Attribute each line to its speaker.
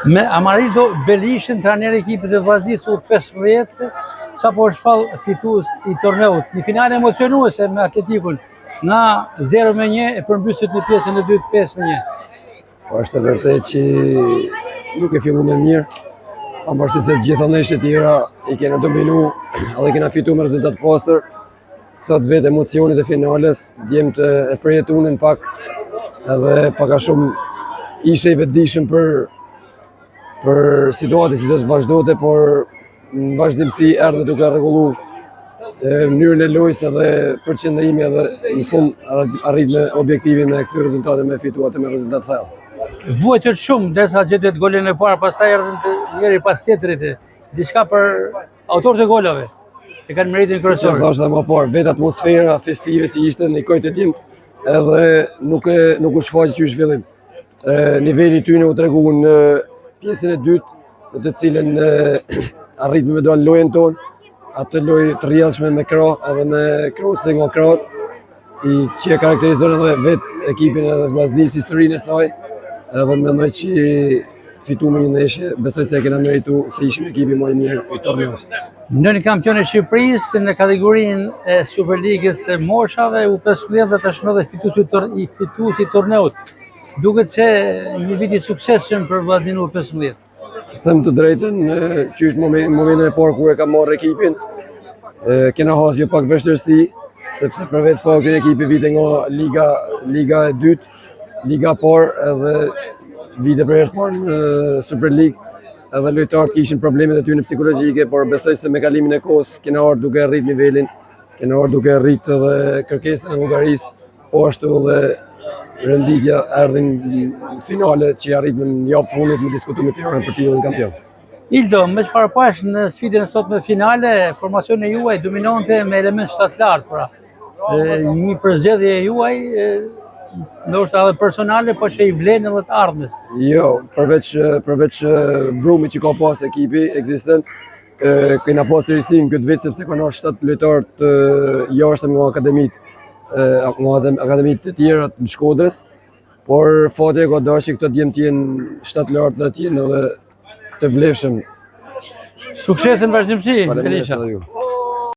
Speaker 1: Me Amarido Belishin, trajneri i ekipit të Vllaznisë U15, sapo është shpall fitues i torneut. Një finale emocionuese me Atletikun, nga 0-1 e përmbyset në pjesën e dytë 5-1.
Speaker 2: Po është vërtet që nuk e fillu me mirë, pavarësisht se gjitha ndeshjet e tjera i kena dominu edhe kena fitu me rezultat pastër. Sot vetë emocionit e finales, djemt e përjetunin pak edhe paka shumë ishe i vetëdijshëm për situatën si do të vazhdote, por në vazhdimsi erdhe duke rregullu mënyrën e lojës edhe përqendrimi edhe në fund arrit me objektivin me këtyre rezultate me fituar me rezultat thellë.
Speaker 1: Vuajtër shumë derisa gjetet golin e parë, pastaj erdhën të njëri pas tjetrit. Diçka për autorët e golave, që kanë meritin kryesor.
Speaker 2: Si thashë më parë, vetë atmosfera festive që ishte në kohët e tim, edhe nuk u shfaqi që është fillim. Niveli tyne u tregu në pjesën e dytë, në të cilën arritëm me dalë lojën tonë, atë lojë të rrjedhshme me krah edhe me krose nga krahët, që e karakterizon edhe vetë ekipin edhe Vllaznisë historinë e saj, edhe mendoj që fitu me një ndeshje, besoj se e kena meritu se ishim ekipi më i mirë i torneut.
Speaker 1: Në një kampion e Shqipërisë në kategorinë e Superligës së moshave, U15 dhe tashmë edhe fituesi i torneut. Duket se një vit i suksesshëm për Vllaznin U15.
Speaker 2: Të them të drejtën, që është momentin e parë kur e kam marrë ekipin, kena hasë jo pak vështirësi, sepse për vetë faktin ekipi vite nga Liga e dytë, Liga parë edhe vite për herë parë në Super League, edhe lojtarët kishin problemet e tyre psikologjike, por besoj se me kalimin e kohës kena ardhur duke rrit nivelin, kena ardhur duke rrit edhe kërkesën e llogarisë, po ashtu edhe renditja erdhi në finale që arritëm në javë fundit me diskutime të tjera për titullin kampion.
Speaker 1: Ildo, me çfarë pash në sfidën e sotme finale, formacioni juaj dominonte me element shtatlar, pra një përzgjedhje e juaj ndoshta edhe personale, po që i vlen edhe të ardhmes.
Speaker 2: Jo, përveç brumit që ka pas ekipi ekzistent, kena pas rrisim këtë vit sepse kanë 7 lojtarë të jashtëm nga akademitë të tjera në Shkodrës, por fati ka dashur këto djem të jenë 7 lartë dhe të jenë edhe të vlefshëm.
Speaker 1: Suksese në vazhdimsi, Belisha.